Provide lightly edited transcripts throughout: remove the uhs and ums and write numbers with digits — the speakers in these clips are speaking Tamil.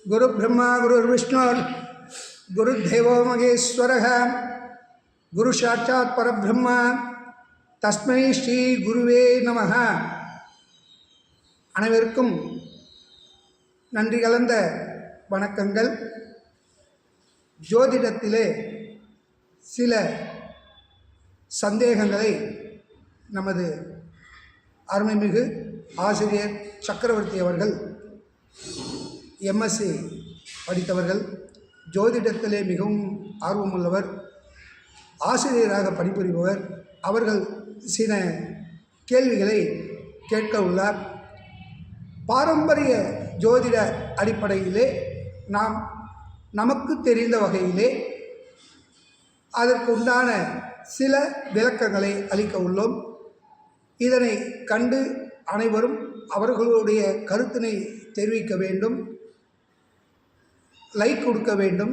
गुरु ब्रह्मा गुरुर्विष्णु गुरुदेवो महेश्वरः गुरु साक्षात् परब्रह्म तस्मै श्री गुरुवे நமः. அனைவருக்கும் நன்றி கலந்த வணக்கங்கள். ஜோதிடத்திலே சில சந்தேகங்களை நமது அருமைமிகு ஆசிரியர் சக்கரவர்த்தி அவர்கள் எம்எஸ்சி படித்தவர்கள், ஜோதிடத்திலே மிகவும் ஆர்வமுள்ளவர், ஆசிரியராக பணிபுரிபவர். அவர்கள் சில கேள்விகளை கேட்க உள்ளார். பாரம்பரிய ஜோதிட அடிப்படையிலே நாம் நமக்கு தெரிந்த வகையிலே அதற்கு உண்டான சில விளக்கங்களை அளிக்க உள்ளோம். இதனை கண்டு அனைவரும் அவர்களுடைய கருத்தினை தெரிவிக்க வேண்டும், லைக் கொடுக்க வேண்டும்,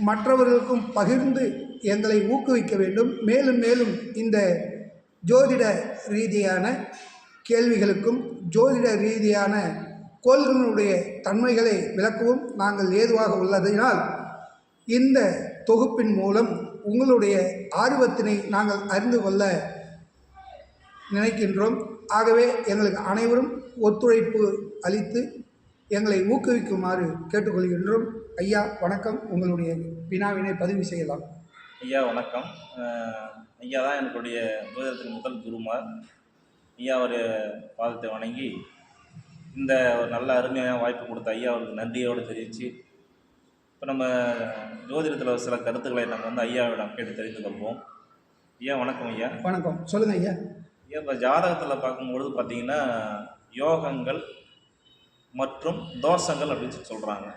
மற்றவர்களுக்கும் பகிர்ந்து எங்களை ஊக்குவிக்க வேண்டும். மேலும் மேலும் இந்த ஜோதிட ரீதியான கேள்விகளுக்கும் ஜோதிட ரீதியான கோள்களுடைய தன்மைகளை விளக்கவும் நாங்கள் ஏதுவாக உள்ளதினால் இந்த தொகுப்பின் மூலம் உங்களுடைய ஆர்வத்தினை நாங்கள் அறிந்து கொள்ள நினைக்கின்றோம். ஆகவே எங்களுக்கு அனைவரும் ஒத்துழைப்பு அளித்து எங்களை ஊக்குவிக்குமாறு கேட்டுக்கொள்கின்றோம். ஐயா வணக்கம், உங்களுடைய வினாவினை பதிவு செய்யலாம். ஐயா வணக்கம். ஐயா தான் என்னுடைய ஜோதிடத்தின் முதல் குருமார். ஐயா ஒரு பாதத்தை வணங்கி இந்த ஒரு நல்ல அருமையான வாய்ப்பு கொடுத்த ஐயா அவருக்கு நன்றியோடு தெரிவித்து, இப்போ நம்ம ஜோதிடத்தில் சில கருத்துக்களை நம்ம ஐயாவிடம் கேட்டு தெரிந்து கொள்வோம். ஐயா வணக்கம். ஐயா வணக்கம், சொல்லுங்கள் ஐயா. ஐயா இப்போ ஜாதகத்தில் பார்க்கும்பொழுது பார்த்திங்கன்னா யோகங்கள் மற்றும் தோஷங்கள் அப்படின்னு சொல்கிறாங்க.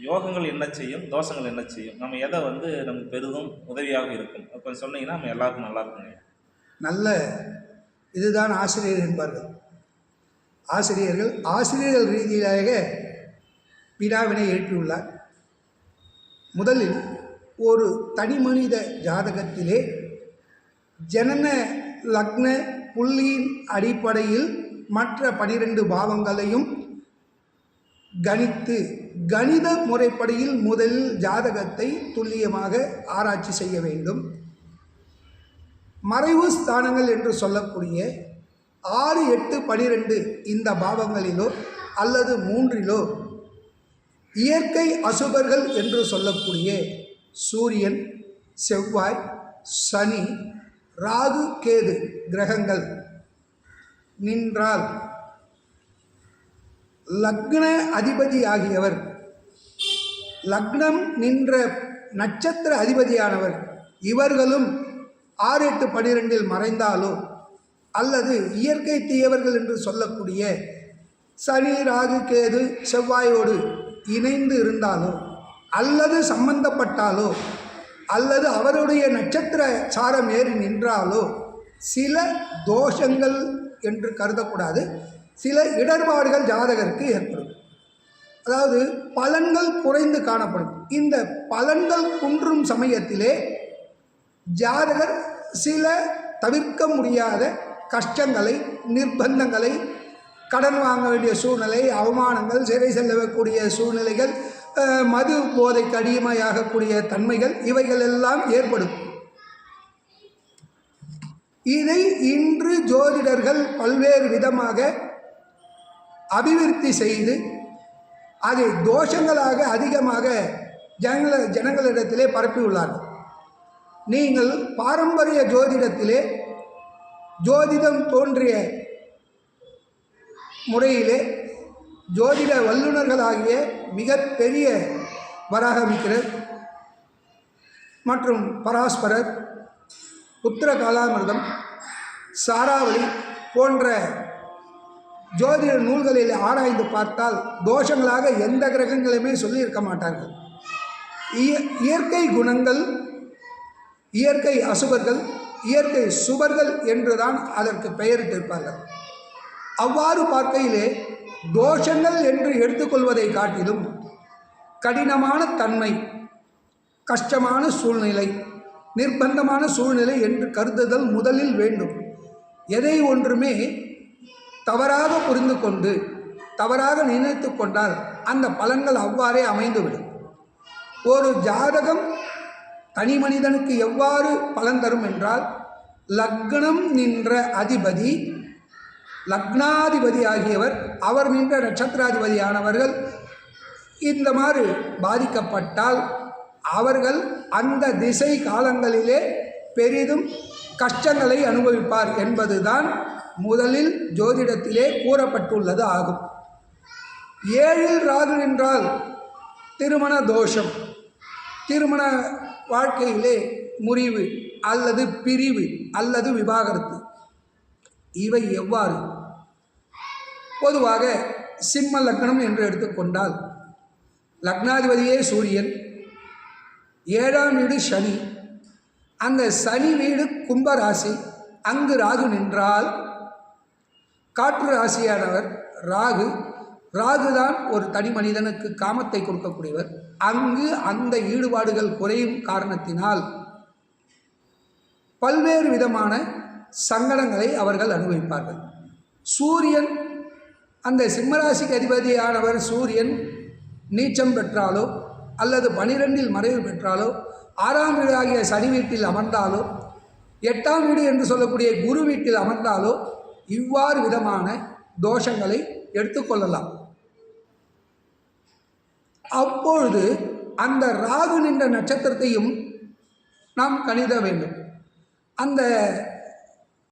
யோகங்கள் என்ன செய்யும், தோஷங்கள் என்ன செய்யும், நம்ம எதை நமக்கு பெரிதும் உதவியாக இருக்கும் அப்போ சொன்னீங்கன்னா நம்ம எல்லாருக்கும் நல்லா இருக்குங்க. நல்ல இதுதான் ஆசிரியர் என்பார்கள். ஆசிரியர்கள் ரீதியாக வினாவினை எழுப்பியுள்ளார். முதலில் ஒரு தனி மனித ஜாதகத்திலே ஜனன லக்ன புள்ளியின் அடிப்படையில் மற்ற 12 பாவங்களையும் கணித்து கணித முறைப்படியில் முதலில் ஜாதகத்தை துல்லியமாக ஆராய்ச்சி செய்ய வேண்டும். மறைவு ஸ்தானங்கள் என்று சொல்லக்கூடிய 6, 8, 12 இந்த பாவங்களிலோ அல்லது 3 இயற்கை அசுபர்கள் என்று சொல்லக்கூடிய சூரியன், செவ்வாய், சனி, ராகு, கேது கிரகங்கள் நின்றால் லக்ன அதிபதி ஆகியவர், லக்னம் நின்ற நட்சத்திர அதிபதியானவர் இவர்களும் 6, 8, 12 மறைந்தாலோ அல்லது இயற்கை தீயவர்கள் என்று சொல்லக்கூடிய சனி, ராகு, கேது, செவ்வாயோடு இணைந்து இருந்தாலோ அல்லது சம்பந்தப்பட்டாலோ அல்லது அவருடைய நட்சத்திர சாரம் ஏறி நின்றாலோ சில தோஷங்கள் என்று கருதக்கூடாது, சில இடர்பாடுகள் ஜாதகருக்கு ஏற்படும். அதாவது பலன்கள் குறைந்து காணப்படும். இந்த பலன்கள் குன்றும் சமயத்திலே ஜாதகர் சில தவிர்க்க முடியாத கஷ்டங்களை, நிர்பந்தங்களை, கடன் வாங்க வேண்டிய சூழ்நிலை, அவமானங்கள், சிறை செல்லக்கூடிய சூழ்நிலைகள், மது போதைக்கு அடிமையாகக்கூடிய தன்மைகள், இவைகள் எல்லாம் ஏற்படும். இதை இன்று ஜோதிடர்கள் பல்வேறு விதமாக அபிவிருத்தி செய்து அதை தோஷங்களாக அதிகமாக ஜனங்களிடத்திலே பரப்பியுள்ளார்கள். நீங்கள் பாரம்பரிய ஜோதிடத்திலே ஜோதிடம் தோன்றிய முறையிலே ஜோதிட வல்லுநர்களாகிய மிகப்பெரிய வராகமித்திரர் மற்றும் பராஸ்பரர், புத்திர காலாமிர்தம், சாராவளி போன்ற ஜோதிட நூல்களில் ஆராய்ந்து பார்த்தால் தோஷங்களாக எந்த கிரகங்களையுமே சொல்லியிருக்க மாட்டார்கள். இயற்கை குணங்கள், இயற்கை அசுபர்கள், இயற்கை சுபர்கள் என்றுதான் அதற்கு பெயரிட்டிருப்பார்கள். அவ்வாறு பார்க்கையிலே தோஷங்கள் என்று எடுத்துக்கொள்வதை காட்டிலும் கடினமான தன்மை, கஷ்டமான சூழ்நிலை, நிர்பந்தமான சூழ்நிலை என்று கருதுதல் முதலில் வேண்டும். எதை ஒன்றுமே தவறாக புரிந்து கொண்டு தவறாக நினைத்து கொண்டால் அந்த பலன்கள் அவ்வாறே அமைந்துவிடும். ஒரு ஜாதகம் தனி மனிதனுக்கு எவ்வாறு பலன் தரும் என்றால், லக்னம் நின்ற அதிபதி, லக்னாதிபதி ஆகியவர், அவர் நின்ற நட்சத்திராதிபதியானவர்கள் இந்த மாதிரி பாதிக்கப்பட்டால் அவர்கள் அந்த திசை காலங்களிலே பெரிதும் கஷ்டங்களை அனுபவிப்பார் என்பதுதான் முதலில் ஜோதிடத்திலே கூறப்பட்டுள்ளது ஆகும். 7ல் ராகு நின்றால் திருமண தோஷம், திருமண வாழ்க்கையிலே முறிவு அல்லது பிரிவு அல்லது விவாகரத்து. இவை எவ்வாறு? பொதுவாக சிம்ம லக்னம் என்று எடுத்துக்கொண்டால் லக்னாதிபதியே சூரியன், 7ஆம் வீடு சனி, அந்த சனி வீடு கும்பராசி, அங்கு ராகு நின்றால் காற்று ராசியானவர் ராகு, ராகுதான் ஒரு தனி மனிதனுக்கு காமத்தை கொடுக்கக்கூடியவர். அங்கு அந்த ஈடுபாடுகள் குறையும் காரணத்தினால் பல்வேறு விதமான சங்கடங்களை அவர்கள் அனுபவிப்பார்கள். சூரியன், அந்த சிம்மராசிக்கு அதிபதியானவர் சூரியன் நீச்சம் பெற்றாலோ அல்லது 12ல் மறைவு பெற்றாலோ, 6ஆம் வீடு ஆகிய சனி வீட்டில் அமர்ந்தாலோ, 8ஆம் வீடு என்று சொல்லக்கூடிய குரு வீட்டில் அமர்ந்தாலோ இவ்வாறு விதமான தோஷங்களை எடுத்துக்கொள்ளலாம். அப்பொழுது அந்த ராகு நின்ற நட்சத்திரத்தையும் நாம் கணித வேண்டும். அந்த